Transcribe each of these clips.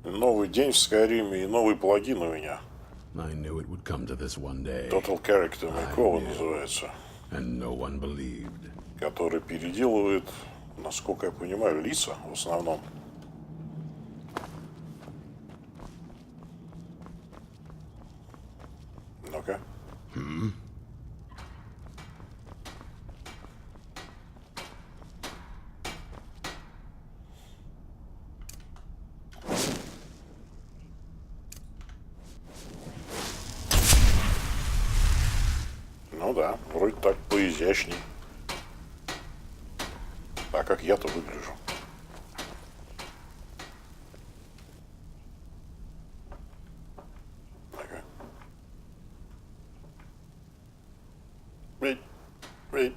Новый день в Skyrim и новый плагин у меня. I knew it would come to this one day. Total Character Makeover называется. And no one believed. Который переделывает, насколько я понимаю, лица в основном. Ну-ка. Ну да, вроде так поизящней. А как я-то выгляжу? Ага. Эй.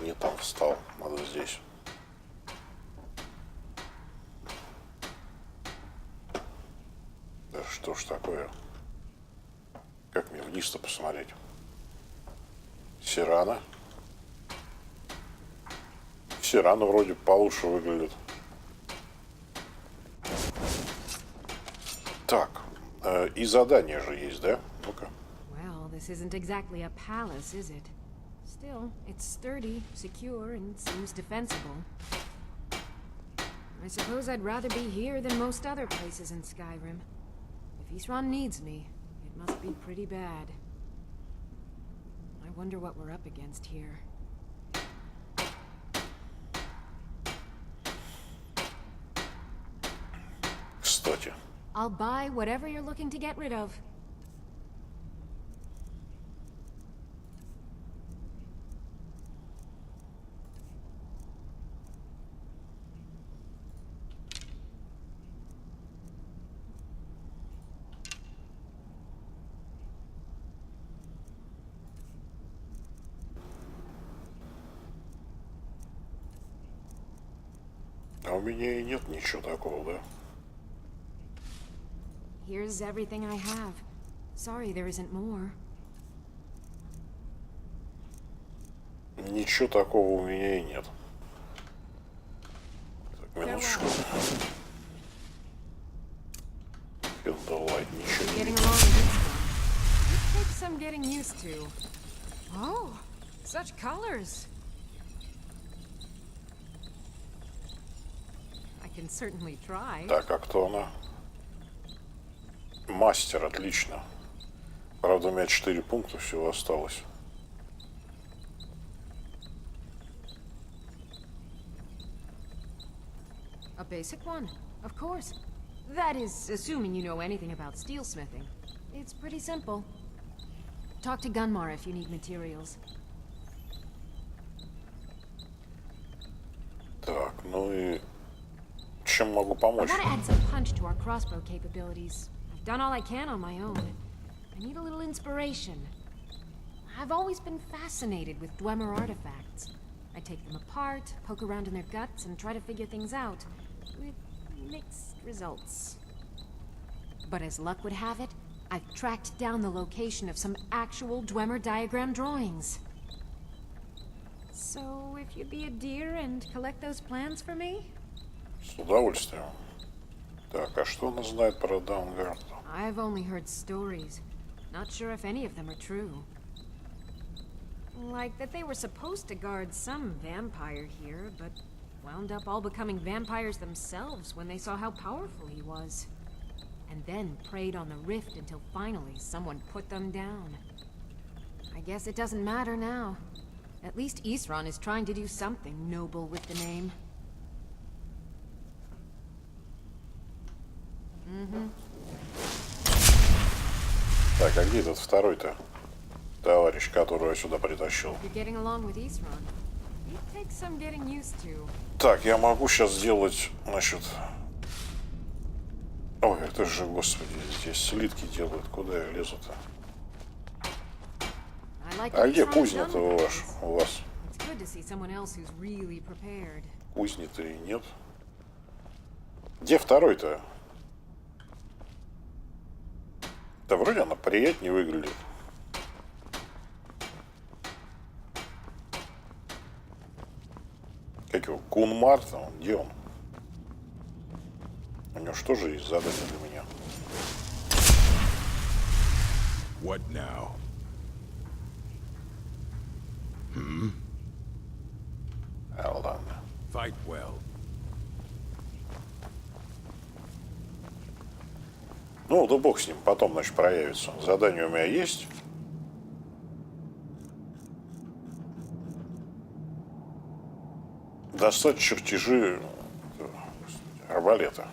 Не там встал, надо здесь. Да что ж такое? Как мне вниз-то посмотреть? Сирана. Сирана вроде получше выглядит. Так, и задание же есть, да? Ну-ка. Well, this isn't exactly a palace, is it? Still, it's sturdy, secure, and seems defensible. I suppose I'd rather be here than most other places in Skyrim. If Isran needs me, it must be pretty bad. I wonder what we're up against here. Кстати. I'll buy whatever you're looking to get rid of. А у меня и нет ничего такого, да? Here's everything I have. Sorry there isn't more. Ничего такого у меня и нет. Так, минуточку. Давай, ничего Getting не... along with this one. It takes some getting used to. Oh, such colors. I can certainly try. Так, а кто она? Мастер, отлично. Правда, у меня 4 пункта всего осталось. A basic one, of course. That is, assuming you know anything about steelsmithing. It's pretty simple. Talk to Gunmar if you need materials. Так, ну и... Чем могу I помочь? want to add some punch to our crossbow capabilities. I've done all I can on my own. I need a little inspiration. I've always been fascinated with Dwemer artifacts. I take them apart, poke around in their guts, and try to figure things out. With mixed results. But as luck would have it, I've tracked down the location of some actual Dwemer diagram drawings. So, if you'd be a dear and collect those plans for me? С удовольствием. Так, а что она знает про Даунгард? I've only heard stories. Not sure if any of them are true. Like that they were supposed to guard some vampire here, but wound up all becoming vampires themselves when they saw how powerful he was. And then preyed on the rift until finally someone put them down. I guess it doesn't matter now. At least Isran is trying to do something noble with the name. Так, а где этот второй-то товарищ, которого я сюда притащил? You're getting along with Isran. It takes some getting used to. Так, я могу сейчас сделать, значит... Ой, это же, господи, здесь слитки делают. Куда я лезу-то? I like А what где Isran has кузня-то done у with вас? things. У вас It's good to see someone else who's really prepared. кузни-то и нет. Где второй-то? Да вроде она приятнее выглядит. Как его? Кунмар там? Где он? У него что же есть задание для меня? What now? Ладно. Fight well. Ну, да бог с ним, потом, значит, проявится. Задание у меня есть. Достать чертежи арбалета.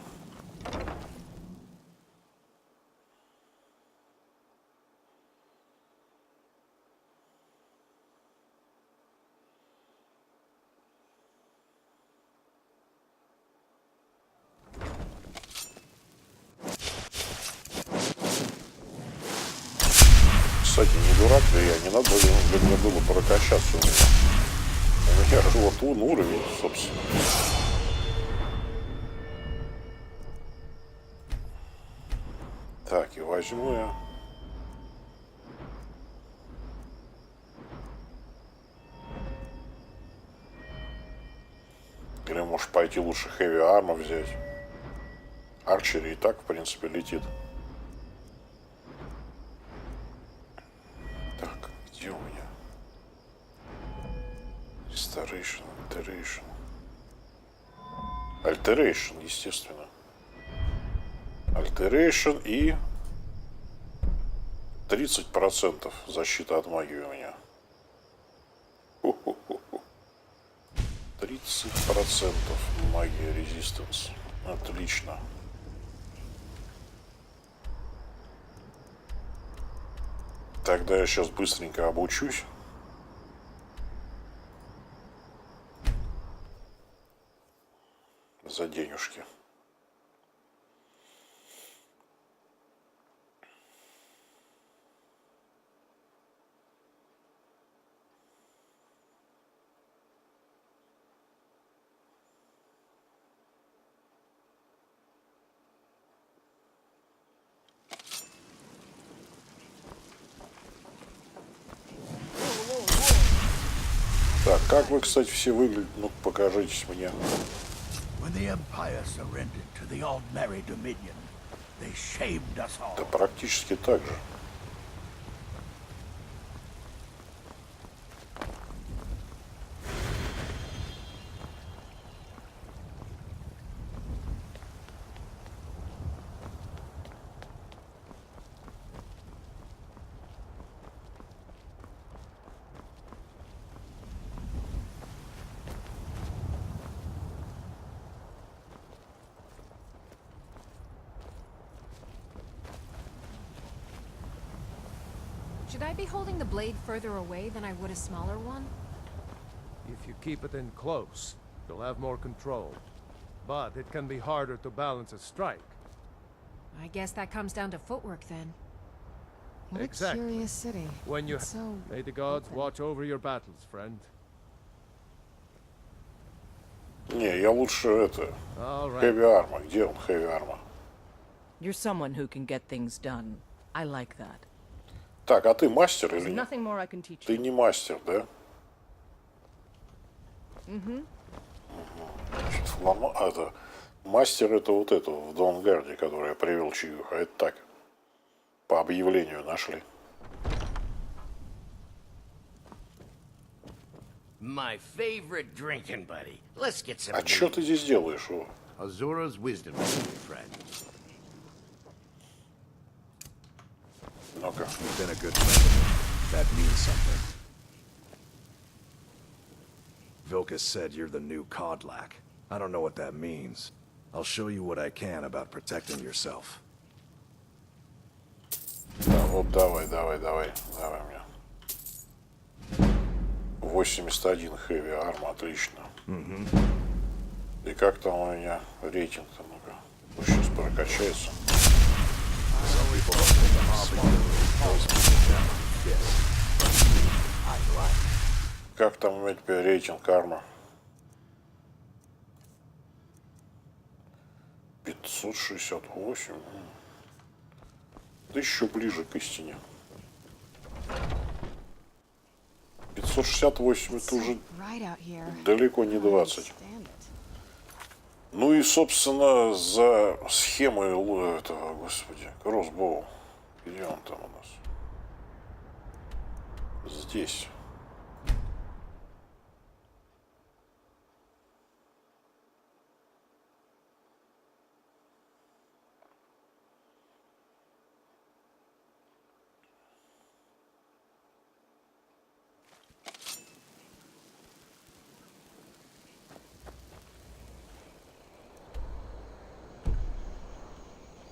Кстати, не дурак, да я, не надо для меня было прокачаться у меня. У меня же вот он уровень, собственно. Так, и возьму я. Или может пойти лучше Heavy Armor взять. Арчери и так, в принципе, летит. Так, где у меня? Restoration, Alteration. Alteration, естественно. Alteration и 30% защита от магии у меня. 30% магия резистанс. Отлично. Тогда я сейчас быстренько обучусь. За денежки. Так, как вы, кстати, все выглядите? Ну, покажитесь мне. When the Empire surrendered to the Aldmeri Dominion, they shamed us all. Да практически так же. Should I be holding the blade further away than I would a smaller one? If you keep it in close, you'll have more control. But it can be harder to balance a strike. I guess that comes down to footwork then. What Exactly. a curious city. When you... It's so May the gods open. watch over your battles, friend. Не, я лучше это. All right. Heavy Armor. Где он, Heavy Armor? You're someone who can get things done. I like that. Так, а ты мастер There's или нет? nothing more I can teach Ты you. не мастер, да? Это, мастер это вот это в Донгарде, который я привел чаюха. Это так. По объявлению нашли. My favorite drinking buddy. Let's get some. А что ты здесь делаешь? О? Azura's wisdom, friend. Ну-ка. You've been a good friend. That means something. Vilkas said you're the new Kodlak. I don't know what that means. I'll show you what I can about protecting yourself. Да, вот давай мне. 81 Heavy Armor, отлично. И как там у меня рейтинг-то, ну-ка. Вот сейчас прокачается. Как там у меня теперь рейтинг арма? 568. Да еще ближе к истине. 568 это уже Bright out here. далеко не I 20. can't stand it. Ну и, собственно, за схемой этого, господи, кроссбоу. Где он там у нас? Здесь.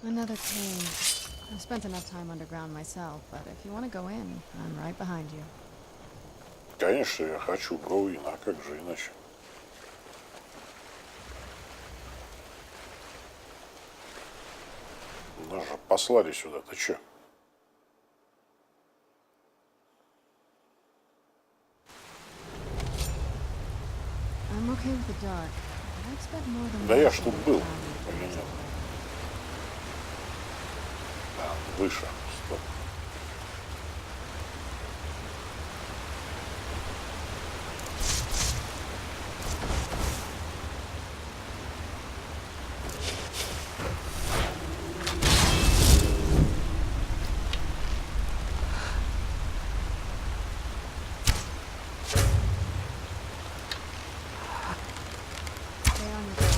Another cave. I've spent enough time underground myself, but if you want to go in, I'm right behind you. Конечно, я хочу Гоуин, а как же иначе? Нас же послали сюда, ты чё? I'm okay with the dark, but I've spent more than Да я once ж тут in был, underground или with нет? Dwemer. Да, выше, стоп. Stay on your guard.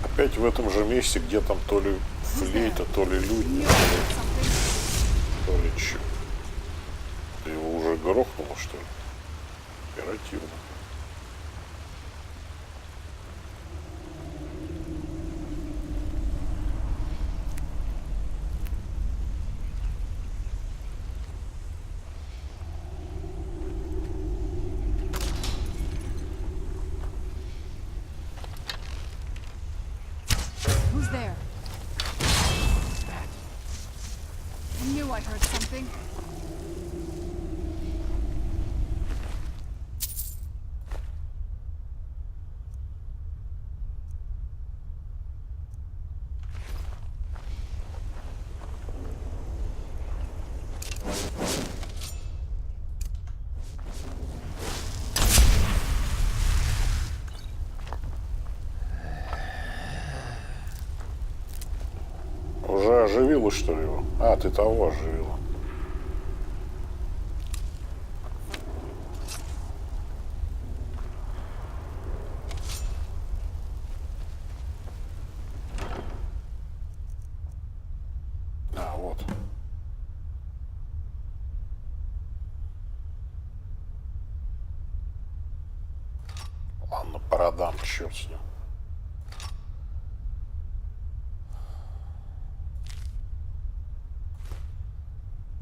Опять в этом же месте, где там то ли флейта, то ли люди, то ли чё. Ты его уже грохнуло, что ли? Оперативно. Who's there? I knew I heard something. Уже оживила, что ли, его? А, ты того оживила. А, вот. Ладно, продам, черт с ним.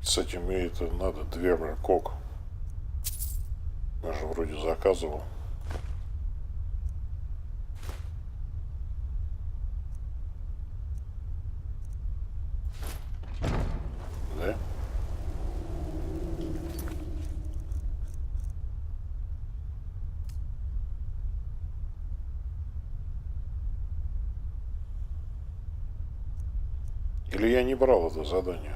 С этим мне это надо, Dwemer кок. Я же вроде заказывал. Да? Или я не брал это задание?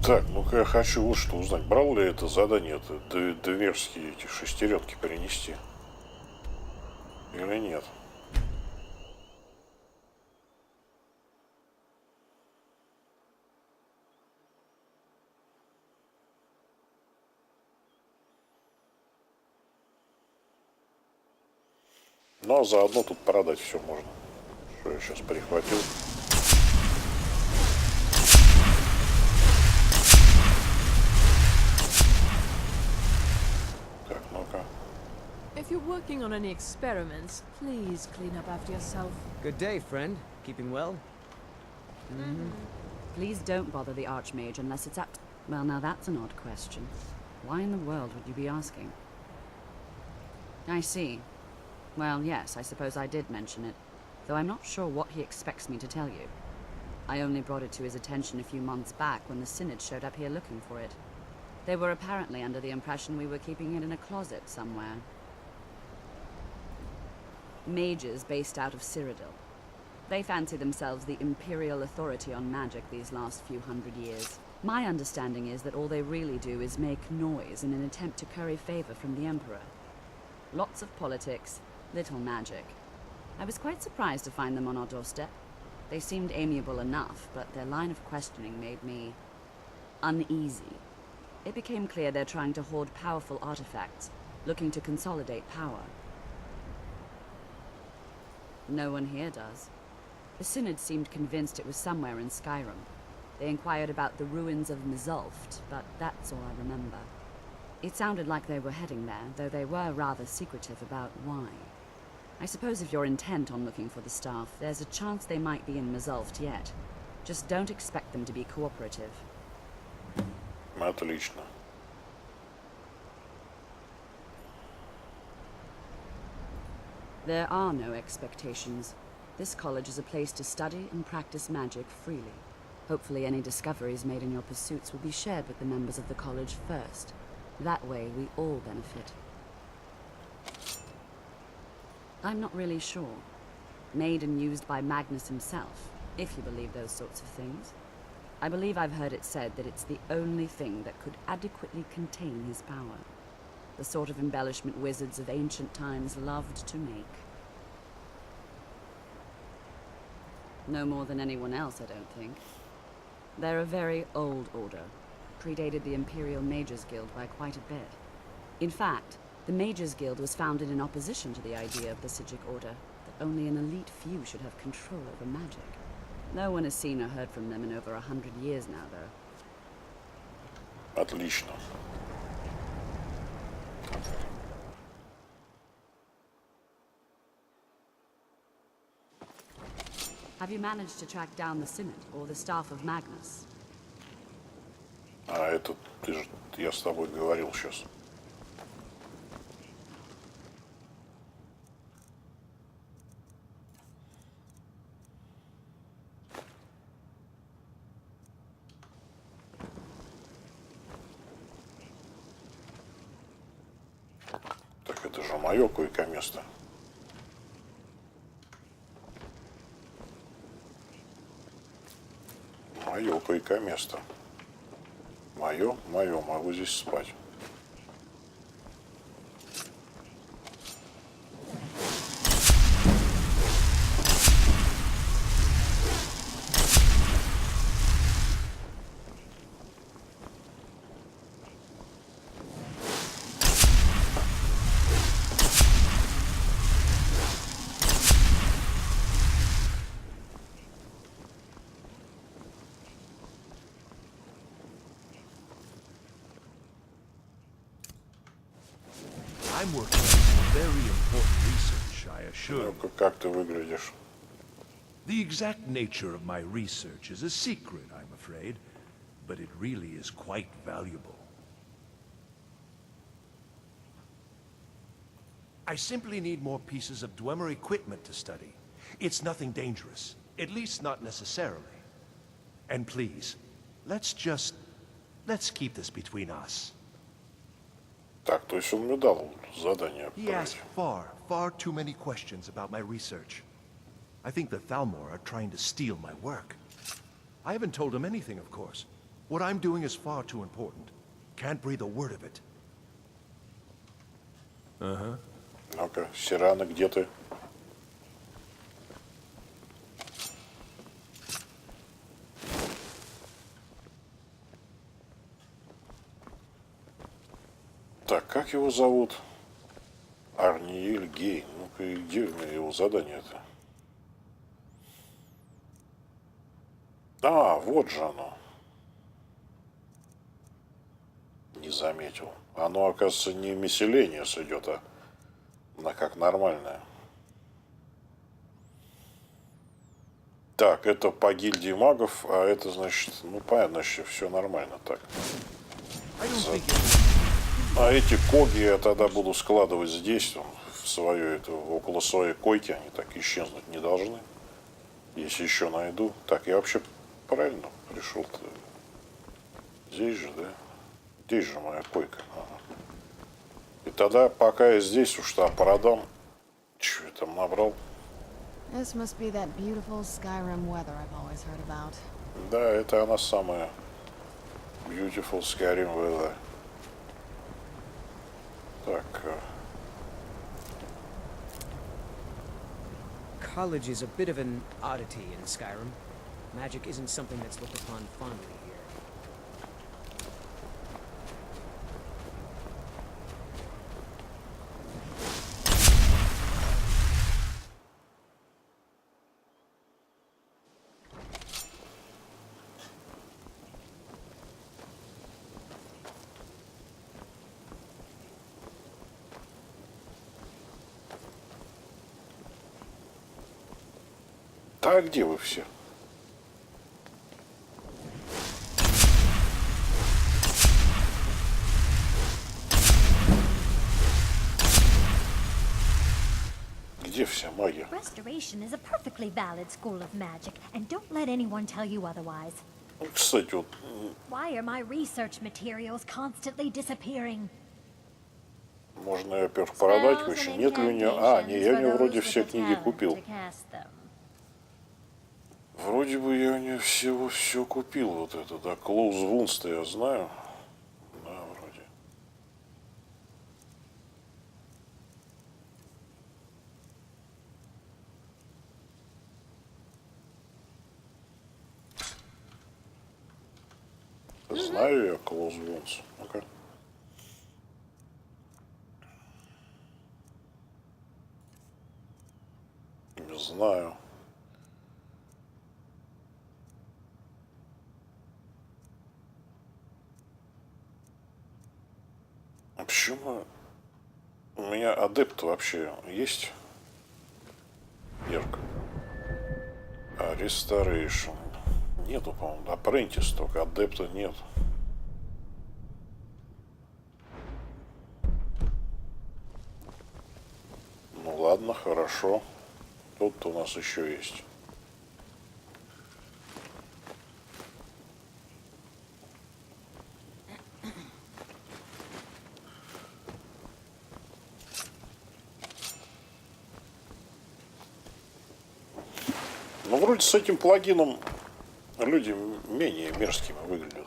Так, ну-ка я хочу вот что узнать. Брал ли это задание, это дверские эти шестеренки перенести? Или нет? Ну а заодно тут продать все можно. Что я сейчас прихватил. Так, ну-ка. If you're working on any experiments, please clean up after yourself. Good day, friend. Keeping well? Please don't bother the Archmage unless it's up. Well, now that's an odd question. Why in the world would you be asking? I see. Well, yes, I suppose I did mention it, though I'm not sure what he expects me to tell you. I only brought it to his attention a few months back when the Synod showed up here looking for it. They were apparently under the impression we were keeping it in a closet somewhere. Mages based out of Cyrodiil. They fancy themselves the imperial authority on magic these last few hundred years. My understanding is that all they really do is make noise in an attempt to curry favor from the Emperor. Lots of politics, little magic. I was quite surprised to find them on our doorstep. They seemed amiable enough, but their line of questioning made me uneasy. It became clear they're trying to hoard powerful artifacts, looking to consolidate power. No one here does. The Synod seemed convinced it was somewhere in Skyrim. They inquired about the ruins of Mizulft, but that's all I remember. It sounded like they were heading there, though they were rather secretive about why. I suppose if you're intent on looking for the staff, there's a chance they might be in Mizulft yet. Just don't expect them to be cooperative. Отлично. There are no expectations. This college is a place to study and practice magic freely. Hopefully any discoveries made in your pursuits will be shared with the members of the college first. That way we all benefit. I'm not really sure. Made and used by Magnus himself, if you believe those sorts of things. I believe I've heard it said that it's the only thing that could adequately contain his power. The sort of embellishment wizards of ancient times loved to make. No more than anyone else, I don't think. They're a very old order, predated the Imperial Mages Guild by quite a bit. In fact, the Mages Guild was founded in opposition to the idea of the Psijic Order, that only an elite few should have control over magic. No one has seen or heard from them in over 100 years now, though. Отлично. Have you managed to track down the Synod, or the staff of Magnus? А это ты же, я с тобой говорил сейчас. Так это же мое койко-место. Мое койко-место. Мое, могу здесь спать. I'm working on some very important research, I assure you. Ну-ка, как ты выглядишь? The exact nature of my research is a secret, I'm afraid, but it really is quite valuable. I simply need more pieces of Dwemer equipment to study. It's nothing dangerous, at least not necessarily. And please, let's keep this between us. Так, то есть он мне дал задание. He asked far too many questions about my research. I think the Thalmor are trying to steal my work. I haven't told him anything, of course. What I'm doing is far too important. Can't breathe a word of it. Ну-ка, Сирана, где ты? Так, как его зовут? Арниэль Гейн. Ну-ка, и где его задание-то? А, вот же оно. Не заметил. Оно, оказывается, не miscellaneous идет, а на как нормальное. Так, это по гильдии магов, а это значит, ну понятно, все нормально так. А эти коги я тогда буду складывать здесь, в свою эту, около своей койки, они так исчезнуть не должны. Если еще найду. Так, я вообще правильно пришел-то? Здесь же, да? Здесь же моя койка. Ага. И тогда, пока я здесь уж там продам, что я там набрал? This must be that beautiful Skyrim weather I've always heard about. Да, это она самая beautiful Skyrim weather. Так. College is a bit of an oddity in Skyrim. Magic isn't something that's looked upon fondly here. А где вы все? Где вся магия? Restoration is a perfectly valid school of magic, and don't let anyone tell you otherwise. Кстати, вот... Why are my research materials constantly disappearing? Можно ее, во-первых, продать очень. Нет ли у нее... А, не, я у нее вроде все книги купил. Вроде бы я у нее все купил. Вот это, да. Close Wounds-то я знаю. Да, вроде. Знаю я Close Wounds. Ну-ка. Не знаю. А почему у меня адепт вообще есть? Ярко. А Restoration. Нету, по-моему. Apprentice только, адепта нет. Ну ладно, хорошо. Тут у нас еще есть. Ну, вроде с этим плагином люди менее мерзкими выглядят.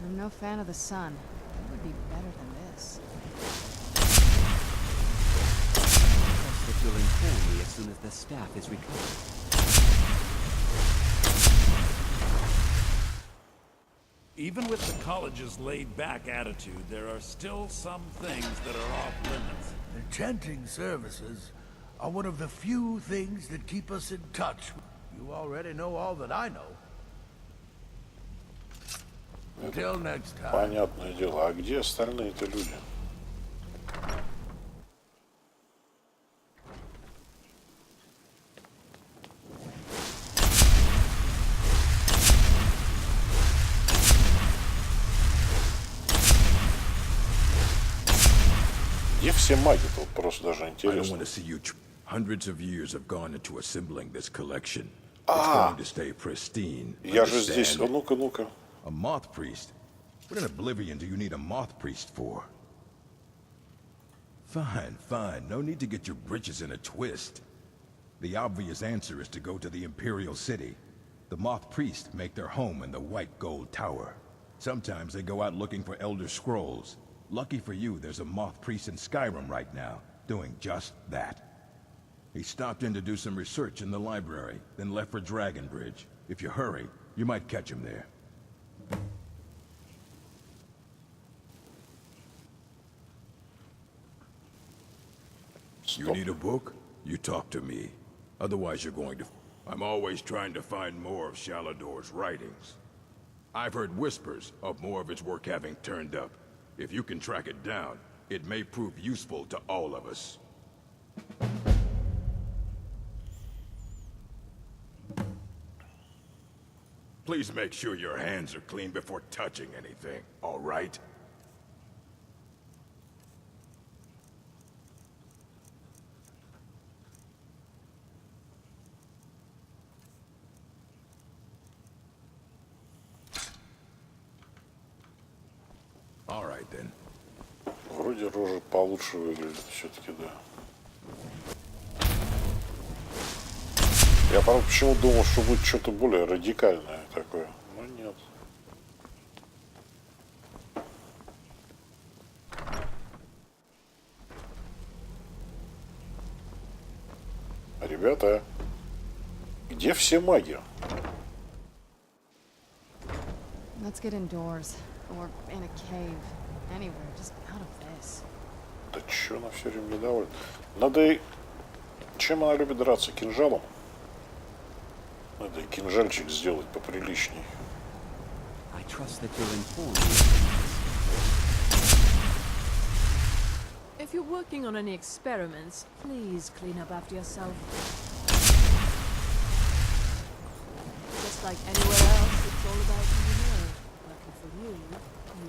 I'm no fan of the sun. It would be better than this. That you'll inform me as soon as the staff is recovered. Even with the college's laid-back attitude, there are still some things that are off-limits. The chanting services are one of the few things that keep us in touch. You already know all that I know. Until next time. Понятное дело. А где остальные-то люди? Где все маги-то? Вот просто даже интересно. Hundreds of years have gone into assembling this collection. It's going to stay pristine. Я же здесь. Ну-ка, ну-ка. A Moth priest? What in Oblivion do you need a Moth priest for? Fine, fine. No need to get your britches in a twist. The obvious answer is to go to the Imperial City. The Moth priests make their home in the White Gold Tower. Sometimes they go out looking for Elder Scrolls. Lucky for you, there's a Moth priest in Skyrim right now, doing just that. He stopped in to do some research in the library, then left for Dragonbridge. If you hurry, you might catch him there. You need a book? You talk to me. Otherwise you're going to... I'm always trying to find more of Shalador's writings. I've heard whispers of more of his work having turned up. If you can track it down, it may prove useful to all of us. Please make sure your hands are clean before touching anything, all right? All right, then. Вроде рожа получше выглядит, все-таки, да. Я, правда, почему думал, что будет что-то более радикальное такое, но нет. Ребята, где все маги? Let's get indoors. Or in a cave. Anywhere, just out of this. Да чё она все время недовольна? Надо и... Чем она любит драться? Кинжалом? Надо и кинжальчик сделать поприличней. I trust that you're informed. If you're working on any experiments, please clean up after yourself. Just like anywhere else, it's all about who you know. Lucky for you.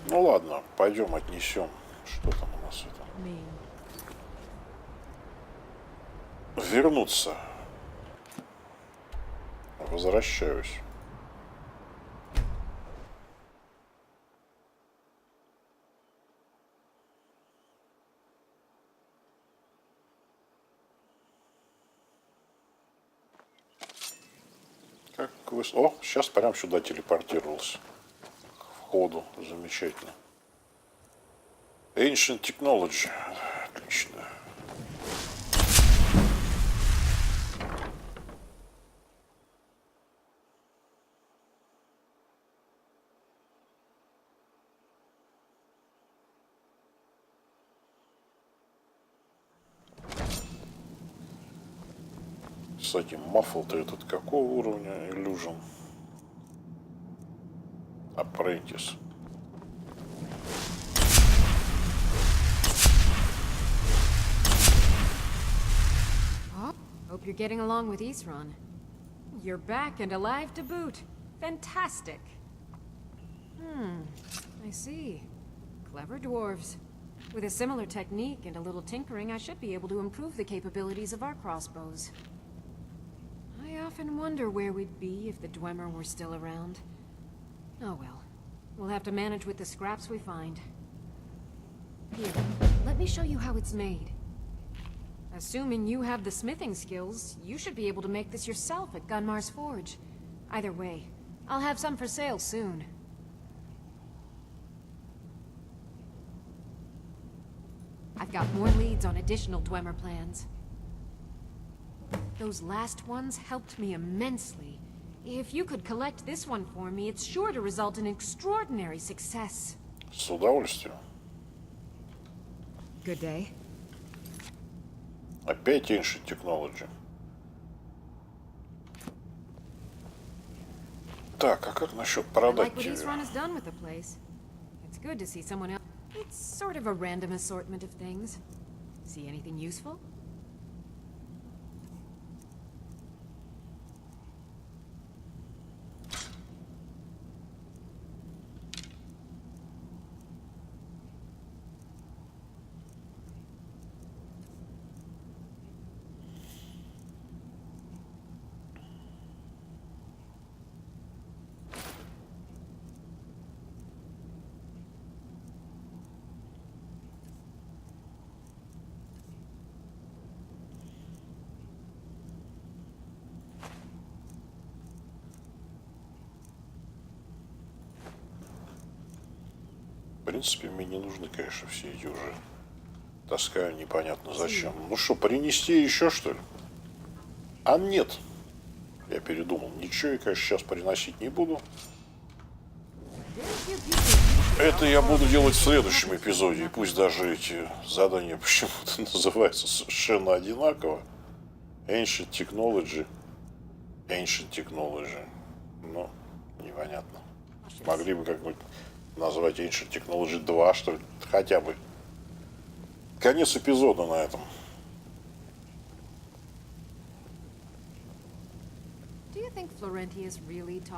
Ну ладно, пойдем отнесем. Что там у нас это? Вернуться. Возвращаюсь. Как вы... О, сейчас прям сюда телепортировался. К входу. Замечательно. Ancient Technology. Отлично. Кстати, маффл-то этот какого уровня? Illusion. Apprentice. Oh, hope you're getting along with Isran. You're back and alive to boot. Fantastic. I see. Clever dwarves. With a similar technique and a little tinkering, I should be able to improve the capabilities of our crossbows. I often wonder where we'd be if the Dwemer were still around. Oh well. We'll have to manage with the scraps we find. Here, let me show you how it's made. Assuming you have the smithing skills, you should be able to make this yourself at Gunmar's Forge. Either way, I'll have some for sale soon. I've got more leads on additional Dwemer plans. Those last ones helped me immensely. If you could collect this one for me, it's sure to result in extraordinary success. С удовольствием. Good day. Опять Ancient Technology. Так, а как насчет I продать like what тебе? Isran has done with the place. It's good to see someone else. It's sort of a random assortment of things. See anything useful? принципе, мне не нужны, конечно, все эти уже. Таскаю непонятно зачем. Ну что, принести еще, что ли? А нет. Я передумал. Ничего я, конечно, сейчас приносить не буду. Это я буду делать в следующем эпизоде. И пусть даже эти задания почему-то называются совершенно одинаково. Ancient Technology. Ancient Technology. Ну, непонятно. Могли бы как-нибудь назвать Ancient Technology 2, что ли? Хотя бы. Конец эпизода на этом. Do you think Florentius really talked